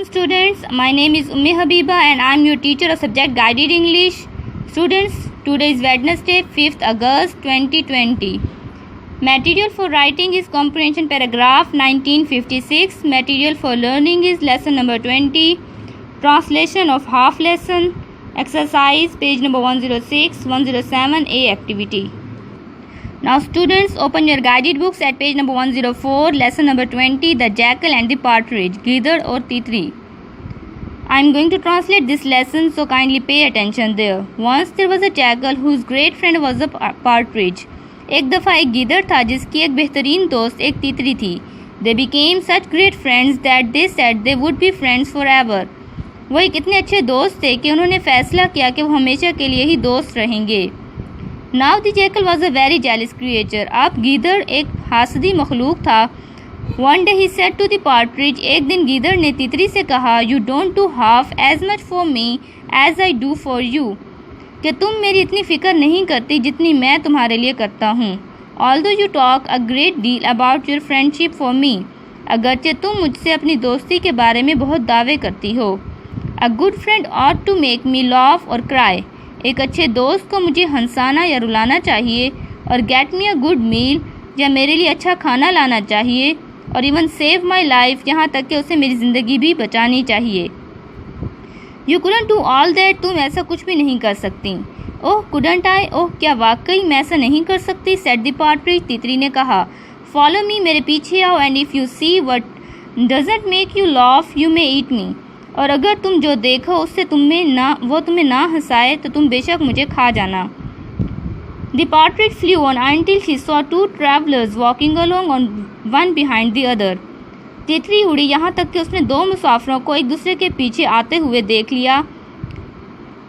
afternoon, students. My name is Umme Habiba and I am your teacher of subject Guided English. Students, today is Wednesday, 5th August 2020. Material for writing is comprehension paragraph 1956. Material for learning is lesson number 20. Translation of half lesson. Exercise page number 106, 107A activity. Now students, open your guided books at page number 104, lesson number 20, the jackal and the partridge, Gidad or Titri. I am going to translate this lesson, so kindly pay attention there. Once there was a jackal whose great friend was a partridge. एक दफ़ा एक गीदड़ था जिसकी एक बेहतरीन दोस्त एक तितरी थी. They became such great friends that they said they would be friends forever. वो एक इतने अच्छे दोस्त थे कि उन्होंने फैसला किया कि वो हमेशा के लिए ही दोस्त रहेंगे. Now the jackal was a very jealous creature. अब गीदड़ एक हासदी मखलूक था. One day he said to the partridge, एक दिन गीदड़ ने तितरी से कहा, You don't do half as much for me as I do for you. कि तुम मेरी इतनी फ़िक्र नहीं करती जितनी मैं तुम्हारे लिए करता हूँ. Although you talk a great deal about your friendship for me. अगरचे तुम मुझसे अपनी दोस्ती के बारे में बहुत दावे करती हो. A good friend ought to make me laugh or cry. एक अच्छे दोस्त को मुझे हंसाना या रुलाना चाहिए और get me a good meal या मेरे लिए अच्छा खाना लाना चाहिए और इवन सेव माई लाइफ यहाँ तक कि उसे मेरी ज़िंदगी भी बचानी चाहिए. You couldn't do all that. तुम ऐसा कुछ भी नहीं कर सकती. ओह कुडंट आई. ओह क्या वाकई मैं ऐसा नहीं कर सकती. Said the partridge. तितरी ने कहा. Follow me. मेरे पीछे आओ. And if you see what doesn't make you laugh you may eat me. और अगर तुम जो देखो उससे तुम्हें ना हंसाए तो तुम बेशक मुझे खा जाना. The partridge flew on until she saw two travelers walking along on one behind the other. Titri उड़ी यहाँ तक कि उसने दो मुसाफिरों को एक दूसरे के पीछे आते हुए देख लिया.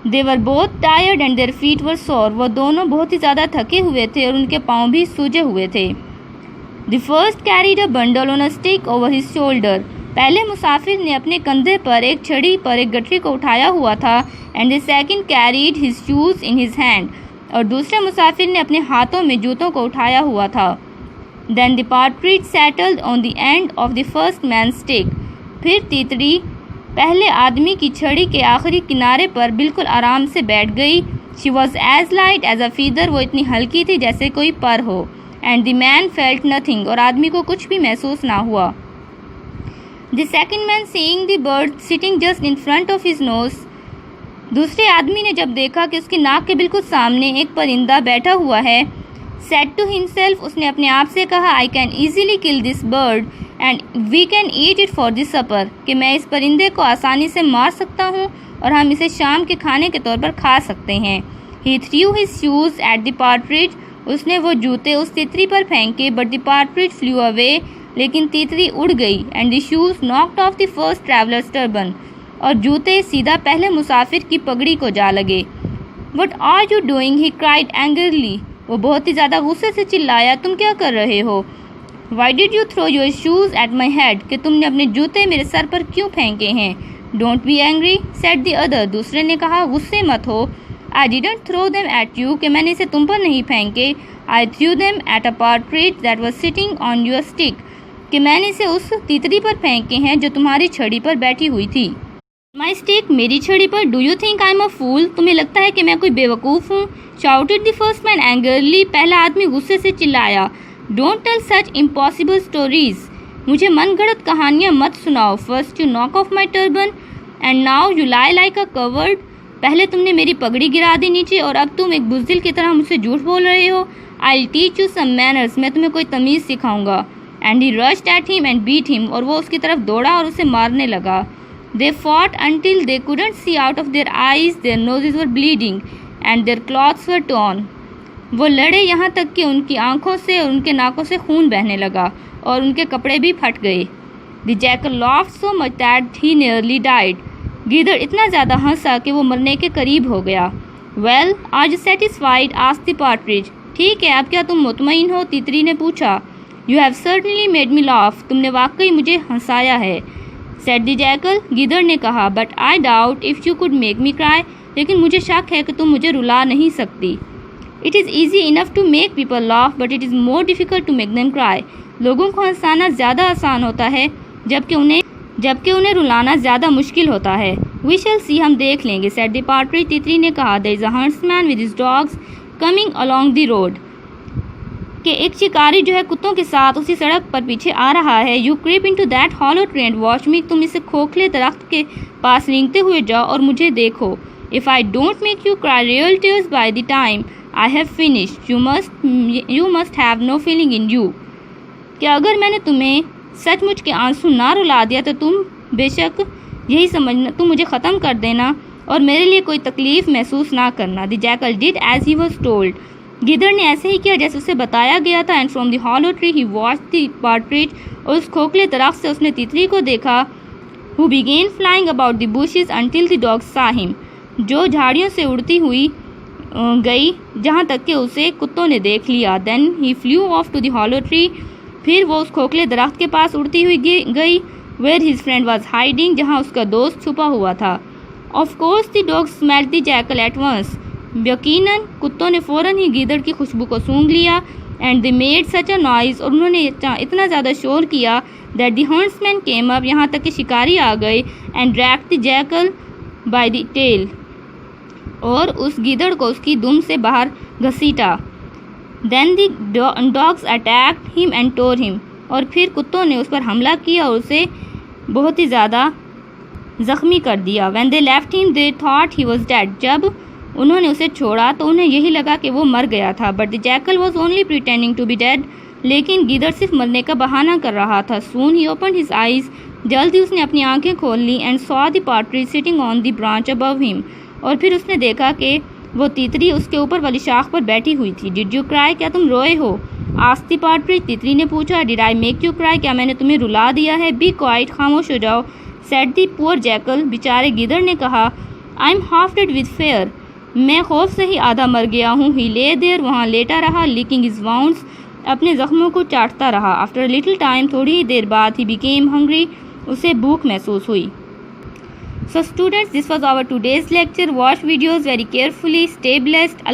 They were both tired and their feet were sore. वो दोनों बहुत ही ज़्यादा थके हुए थे और उनके पाँव भी सूजे हुए थे. The first carried a bundle on a stick over his shoulder. पहले मुसाफिर ने अपने कंधे पर एक छड़ी पर एक गठरी को उठाया हुआ था. And the second carried his shoes in his hand. और दूसरे मुसाफिर ने अपने हाथों में जूतों को उठाया हुआ था. Then the partridge settled on the end of the first man stick. फिर तितरी पहले आदमी की छड़ी के आखिरी किनारे पर बिल्कुल आराम से बैठ गई. She was as light as a feather. वो इतनी हल्की थी जैसे कोई पर हो. And the man felt nothing. और आदमी को कुछ भी महसूस ना हुआ. The second man seeing the bird sitting just in front of his nose. दूसरे आदमी ने जब देखा कि उसकी नाक के बिल्कुल सामने एक परिंदा बैठा हुआ है. Said to himself. उसने अपने आप से कहा, I can easily kill this bird and we can eat it for the supper. कि मैं इस परिंदे को आसानी से मार सकता हूँ और हम इसे शाम के खाने के तौर पर खा सकते हैं. He threw his shoes at the partridge. उसने वो जूते उस तितरी पर फेंके. But the partridge flew away. लेकिन तितरी उड़ गई. And the shoes knocked of the first travellers turban. और जूते सीधा पहले मुसाफिर की पगड़ी को जा लगे. What are you doing he cried angrily. वो बहुत ही ज़्यादा गुस्से से चिल्लाया. तुम क्या कर रहे हो. Why did you throw your shoes at my head. कि तुमने अपने जूते मेरे सर पर क्यों फेंके हैं. Don't be angry said the other. दूसरे ने कहा, गुस्से मत हो. I didn't throw them at you. कि मैंने इसे तुम पर नहीं फेंके. I threw them at a partridge that was sitting on your stick. कि मैंने इसे उस तितरी पर फेंके हैं जो तुम्हारी छड़ी पर बैठी हुई थी. My stick. मेरी छड़ी पर. Do you think I am a fool. तुम्हें लगता है कि मैं कोई बेवकूफ़ हूँ. Shouted the first man angrily. पहला आदमी गुस्से से चिल्लाया. Don't tell such impossible stories. मुझे मनगढ़ंत कहानियाँ मत सुनाओ. First you knock off my turban and now you lie like a coward. पहले तुमने मेरी पगड़ी गिरा दी नीचे और अब तुम एक बुज़दिल की तरह मुझसे झूठ बोल रहे हो. I teach you some manners. मैं तुम्हें कोई तमीज़ सिखाऊंगा. And he rushed at him and beat him. और वो उसकी तरफ दौड़ा और उसे मारने लगा. They fought until they couldn't see out of their eyes. Their noses were bleeding and their clothes were torn. वो लड़े यहाँ तक कि उनकी आंखों से और उनके नाकों से खून बहने लगा और उनके कपड़े भी फट गए. The jackal laughed so much that he nearly died. गीदड़ इतना ज़्यादा हंसा कि वो मरने के करीब हो गया. Well are you satisfied asked the partridge. ठीक है, अब क्या तुम मुतमईन हो. तितरी ने पूछा. You have certainly made me laugh. तुमने वाकई मुझे हंसाया है. Said the jackal. गीदड़ ने कहा. But I doubt if you could make me cry. लेकिन मुझे शक है कि तुम मुझे रुला नहीं सकती. It is easy enough to make people laugh, but it is more difficult to make them cry. लोगों को हंसाना ज़्यादा आसान होता है जबकि उन्हें रुलाना ज़्यादा मुश्किल होता है। वी शैल सी, हम देख लेंगे, सेड द पार्टरिज, तितली ने कहा। There is a huntsman with his dogs coming along the road, कि एक शिकारी जो है कुत्तों के साथ उसी सड़क पर पीछे आ रहा है। You creep into that hollow tree and watch me, तुम इसे खोखले दरख्त के पास रेंगते हुए जाओ और मुझे देखो। If I don't make you cry real tears by the time I have finished, you must have no feeling in you, कि अगर मैंने तुम्हें सचमुच के आंसू ना रुला दिया तो तुम बेशक यही समझना, तुम मुझे ख़त्म कर देना और मेरे लिए कोई तकलीफ़ महसूस ना करना। The jackal did as he was told, गिदड़ ने ऐसे ही किया जैसे उसे बताया गया था। And from the hollow tree he watched the partridge, और उस खोखले दरख्त से उसने तितली को देखा। Who began flying about the bushes until the dog saw him, जो झाड़ियों से उड़ती हुई गई जहाँ तक कि उसे कुत्तों ने देख लिया। Then he flew off to the hollow tree, फिर वो उस खोखले दरख्त के पास उड़ती हुई गई। Where his friend was hiding, जहाँ उसका दोस्त छुपा हुआ था। Of course the dog smelled the jackal at once, यकीनन कुत्तों ने फ़ौरन ही गीदड़ की खुशबू को सूंघ लिया। And they made such a noise, और उन्होंने इतना ज़्यादा शोर किया। That the huntsman came up, यहाँ तक कि शिकारी आ गए। And dragged the jackal by the tail, और उस गीदड़ को उसकी दुम से बाहर घसीटा। Then the dogs attacked him and tore him, और फिर कुत्तों ने उस पर हमला किया और उसे बहुत ही ज़्यादा ज़ख्मी कर दिया। When they left him they thought he was dead, जब उन्होंने उसे छोड़ा तो उन्हें यही लगा कि वो मर गया था। But the jackal was only pretending to be dead, लेकिन गीदड़ सिर्फ मरने का बहाना कर रहा था। Soon he opened his eyes, जल्द ही उसने अपनी आंखें खोल ली। And saw the partridge sitting on the branch above him, और फिर उसने देखा कि वो तितली उसके ऊपर वाली शाख पर बैठी हुई थी। डिड यू क्राई, क्या तुम रोए हो? आस्क्ड द पार्टरिज, तितली ने पूछा। Did I make you cry, क्या मैंने तुम्हें रुला दिया है? बी क्वाइट, खामोश हो जाओ। सेड द पुअर जैकल, बेचारे गीदड़ ने कहा। I am half dead with fair, मैं खौफ से ही आधा मर गया हूँ। ही ले देर, वहाँ लेटा रहा। लिकिंग हिज वाउंड्स, अपने जख्मों को चाटता रहा। आफ्टर लिटिल टाइम, थोड़ी ही देर बाद, ही बिकेम हंग्री, उसे भूख महसूस हुई। So students, this was our today's lecture. Watch videos very carefully. Stay blessed.